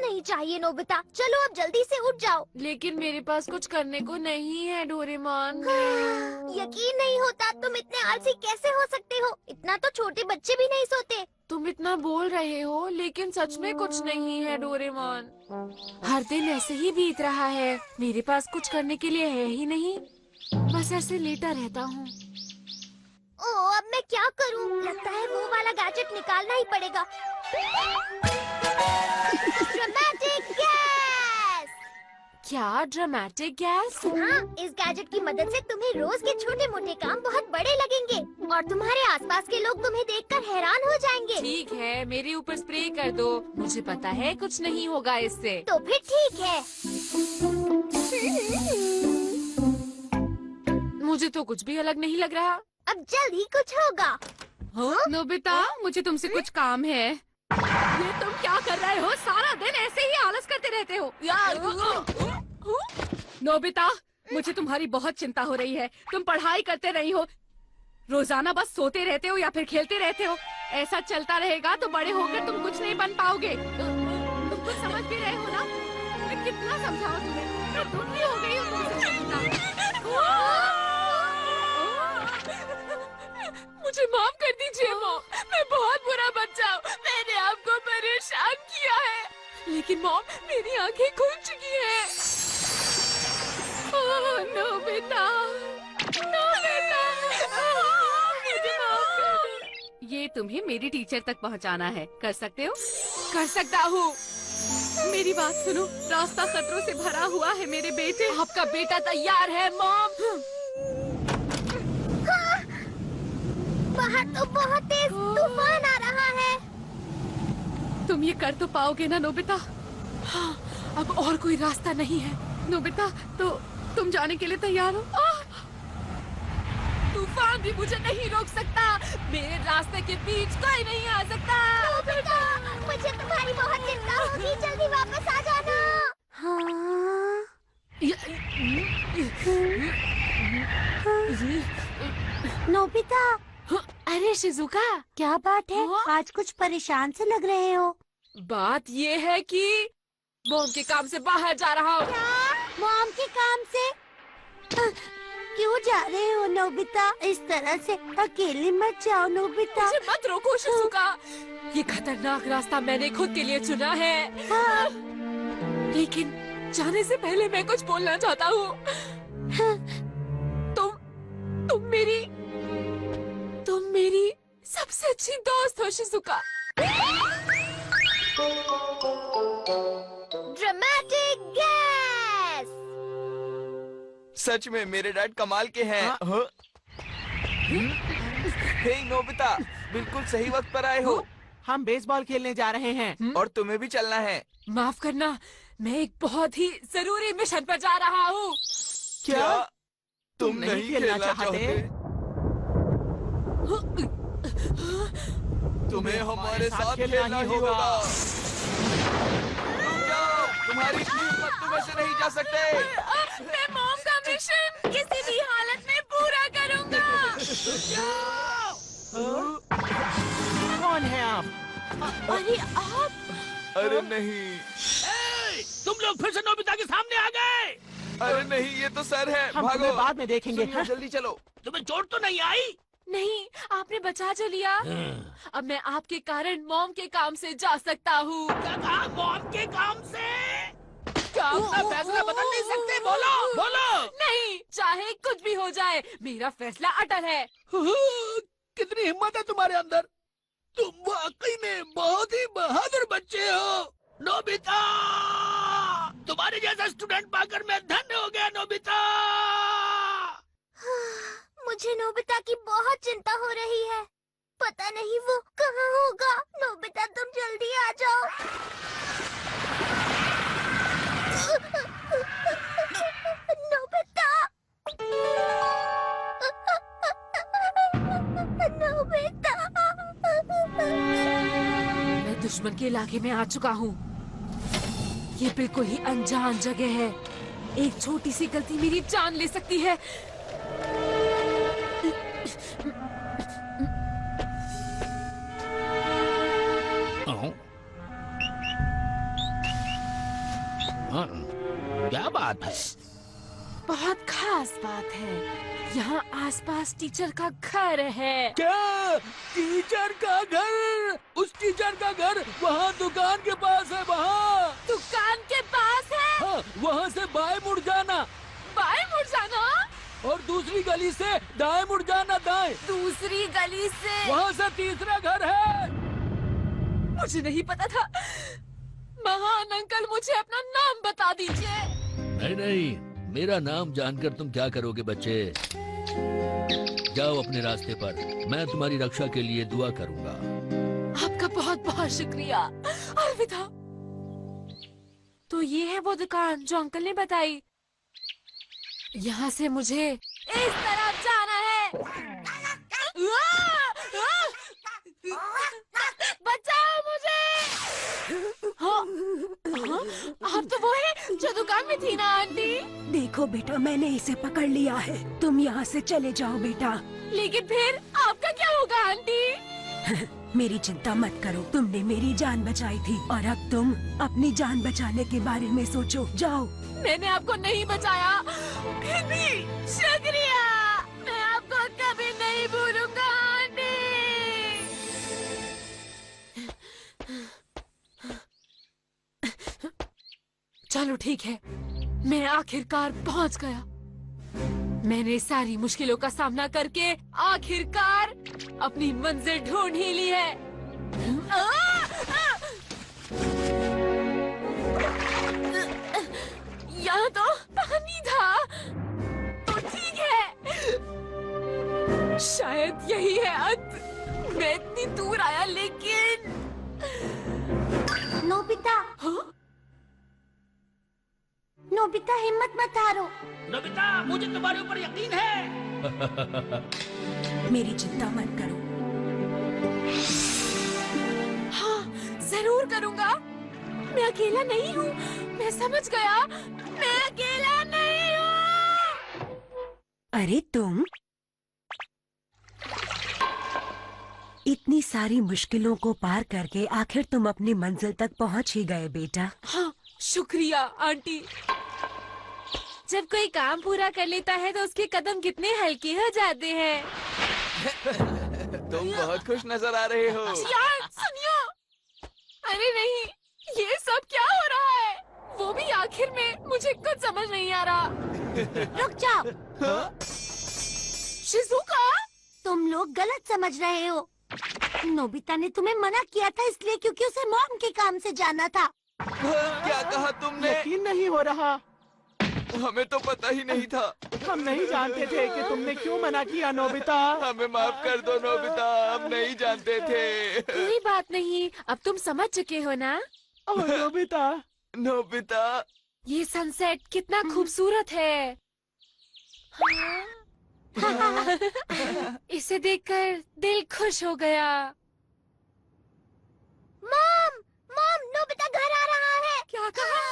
नहीं चाहिए नोबिता। चलो अब जल्दी से उठ जाओ। लेकिन मेरे पास कुछ करने को नहीं है डोरेमोन। यकीन नहीं होता, तुम इतने आलसी कैसे हो सकते हो? इतना तो छोटे बच्चे भी नहीं सोते। तुम इतना बोल रहे हो, लेकिन सच में कुछ नहीं है डोरेमोन। हर दिन ऐसे ही बीत रहा है। मेरे पास कुछ करने के लिए है ही नहीं। बस ऐसे लेटा रहता हूँ। ओह, अब मैं क्या करूं? लगता है वो वाला गैजेट निकालना ही पड़ेगा। Dramatic gas! क्या ड्रामेटिक गैस? हाँ, इस गैजेट की मदद से तुम्हें रोज के छोटे मोटे काम बहुत बड़े लगेंगे और तुम्हारे आसपास के लोग तुम्हें देखकर हैरान हो जाएंगे। ठीक है, मेरे ऊपर स्प्रे कर दो। मुझे पता है कुछ नहीं होगा इससे। तो फिर ठीक है। मुझे तो कुछ भी अलग नहीं लग रहा। अब जल्द ही कुछ होगा। नोबिता, मुझे तुमसे कुछ काम है। ये तुम क्या कर रहे हो? सारा दिन ऐसे ही आलस करते रहते हो यार। नोबिता, मुझे तुम्हारी बहुत चिंता हो रही है। तुम पढ़ाई करते नहीं हो, रोजाना बस सोते रहते हो या फिर खेलते रहते हो। ऐसा चलता रहेगा तो बड़े होकर तुम कुछ नहीं बन पाओगे। तुम कुछ समझ भी रहे हो ना? मैं कितना समझाऊं तुम्हें? मैं दुखी हो गई हूँ तुमसे नोबिता। मुझे माफ कर दीजिए मॉम, मैं बहुत बुरा बच्चा हूँ। मैंने आपको परेशान किया है। लेकिन मॉम, मेरी आंखें खुल चुकी हैं। ओह नोबिता, नोबिता, मुझे माफ कर दो। ये तुम्हें मेरी टीचर तक पहुँचाना है। कर सकते हो? कर सकता हूँ। मेरी बात सुनो, रास्ता खतरों से भरा हुआ है मेरे बेटे। आपका बेटा तैयार है मॉम। बाहर तो बहुत तेज तूफान आ रहा है। तुम ये कर तो पाओगे ना नोबिता? हाँ, अब और कोई रास्ता नहीं है। नोबिता, तो तुम जाने के लिए तैयार हो? तूफान भी मुझे नहीं रोक सकता। मेरे रास्ते के बीच कोई नहीं आ सकता। नोबिता, मुझे तुम्हारी बहुत चिंता होगी। जल्दी वापस आ जाना। हाँ। नोबिता, अरे शिजुका, क्या बात है? आज कुछ परेशान से लग रहे हो। बात ये है कि मॉम के काम से बाहर जा रहा हूँ। क्या? मॉम के काम से? क्यों जा रहे हो नोबिता? इस तरह से अकेले मत जाओ नोबिता। मुझे मत रोको शिजुका। ये खतरनाक रास्ता मैंने खुद के लिए चुना है। हाँ। लेकिन जाने से पहले मैं कुछ बोलना चाहता हूँ। तुम मेरी सबसे अच्छी दोस्त हो शिजुका। Dramatic gas! सच में मेरे डैड कमाल के हैं। हे नोबिता, बिल्कुल सही वक्त पर आए हो। हम बेसबॉल खेलने जा रहे हैं। और तुम्हें भी चलना है। माफ करना, मैं एक बहुत ही जरूरी मिशन पर जा रहा हूँ। क्या तुम नहीं खेलना चाहते? तुम्हें हमारे साथ खेलना ही होगा। जाओ, तुम्हारी हिम्मत तुम ऐसे नहीं जा सकते। मैं मॉम का मिशन किसी भी हालत में पूरा करूंगा। कौन है आप? अरे आप? अरे नहीं। तुम लोग फिर से नोबिता के सामने आ गए। अरे नहीं, ये तो सर है। हम भागो, तुम्हें बाद में देखेंगे। सुनिए, जल्दी चलो। तुम्हें चोट तो नहीं आई? नहीं, आपने बचा जो लिया। अब मैं आपके कारण मॉम के काम से जा सकता हूँ। मॉम के काम से? क्या अपना फैसला बदल नहीं सकते? बोलो, बोलो। नहीं, चाहे कुछ भी हो जाए, मेरा फैसला अटल है। कितनी हिम्मत है तुम्हारे अंदर। तुम वाकई में बहुत ही बहादुर बच्चे हो नोबिता। तुम्हारे जैसा स्टूडेंट पाकर मैं धन्य हो गया नोबिता। मुझे नोबिता की बहुत चिंता हो रही है। पता नहीं वो कहाँ होगा। नोबिता, तुम जल्दी आ जाओ। Nobita, Nobita. मैं दुश्मन के इलाके में आ चुका हूँ। ये बिल्कुल ही अनजान जगह है। एक छोटी सी गलती मेरी जान ले सकती है। हाँ, क्या बात है? बहुत खास बात है। यहाँ आसपास टीचर का घर है। क्या टीचर का घर? उस टीचर का घर वहाँ दुकान के पास है, वहाँ। दुकान के पास है। हाँ, वहाँ से बाएं मुड़ जाना बाएं मुड़ जाना। और दूसरी गली से दाएं मुड़ जाना, दाएं। दूसरी गली से। वहाँ से तीसरा घर है। मुझे नहीं पता था। महान अंकल, मुझे अपना नाम बता दीजिए। नहीं नहीं, मेरा नाम जानकर तुम क्या करोगे बच्चे? जाओ अपने रास्ते पर, मैं तुम्हारी रक्षा के लिए दुआ करूंगा। आपका बहुत बहुत शुक्रिया। अलविदा। तो ये है वो दुकान जो अंकल ने बताई। यहाँ से मुझे इस तरफ जाना है। बचाओ मुझे। हाँ, हाँ, आप तो वो है जो दुकान में थी ना आंटी? देखो बेटा, मैंने इसे पकड़ लिया है। तुम यहाँ से चले जाओ बेटा। लेकिन फिर आपका क्या होगा आंटी? मेरी चिंता मत करो, तुमने मेरी जान बचाई थी और अब तुम अपनी जान बचाने के बारे में सोचो। जाओ। मैंने आपको नहीं बचाया, फिर भी शुक्रिया। मैं आपको कभी नहीं भूलूंगा आंटी। चलो ठीक है, मैं आखिरकार पहुंच गया। मैंने सारी मुश्किलों का सामना करके आखिरकार अपनी मंजिल ढूंढ ही ली है। यहाँ तो पानी था, तो ठीक है। शायद यही है अंत। मैं इतनी दूर आया लेकिन नोबिता, हाँ? नोबिता हिम्मत मत हारो। नोबिता, मुझे तुम्हारे ऊपर यकीन है। मेरी चिंता मत करो। हाँ, जरूर करूँगा। मैं अकेला नहीं हूँ। मैं समझ गया, मैं अकेला नहीं हूँ। अरे तुम इतनी सारी मुश्किलों को पार करके आखिर तुम अपनी मंजिल तक पहुँच ही गए बेटा। हाँ, शुक्रिया आंटी। जब कोई काम पूरा कर लेता है तो उसके कदम कितने हल्के हो जाते हैं। तुम बहुत खुश नजर आ रहे हो। यार सुनियो। अरे नहीं, ये सब क्या हो रहा है? वो भी आखिर में, मुझे कुछ समझ नहीं आ रहा। रुक जाओ, शिज़ुका, तुम लोग गलत समझ रहे हो। नोबिता ने तुम्हें मना किया था इसलिए क्योंकि उसे मॉम के काम से जाना था। क्या कहा तुमने? यकीन नहीं हो रहा। हमें तो पता ही नहीं था। हम नहीं जानते थे कि तुमने क्यों मना किया नोबिता। हमें माफ कर दो नोबिता, हम नहीं जानते थे। कोई बात नहीं, अब तुम समझ चुके हो ना? ओह नोबिता। नोबिता, ये सनसेट कितना खूबसूरत है। हाँ? इसे देखकर दिल खुश हो गया। मॉम, मॉम, नोबिता घर आ रहा है। क्या कहा?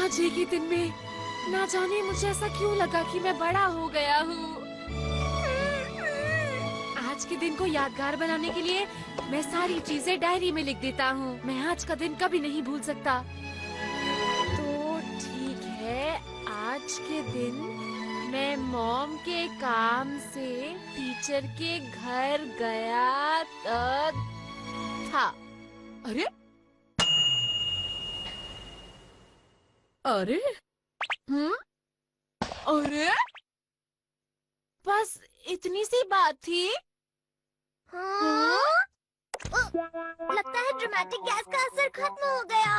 आज एक ही दिन में ना जाने मुझे ऐसा क्यों लगा कि मैं बड़ा हो गया हूँ। आज के दिन को यादगार बनाने के लिए मैं सारी चीजें डायरी में लिख देता हूँ। मैं आज का दिन कभी नहीं भूल सकता। तो ठीक है, आज के दिन मैं मॉम के काम से टीचर के घर गया था। अरे अरे अरे, बस इतनी सी बात थी। हाँ? लगता है ड्रामेटिक गैस का असर खत्म हो गया।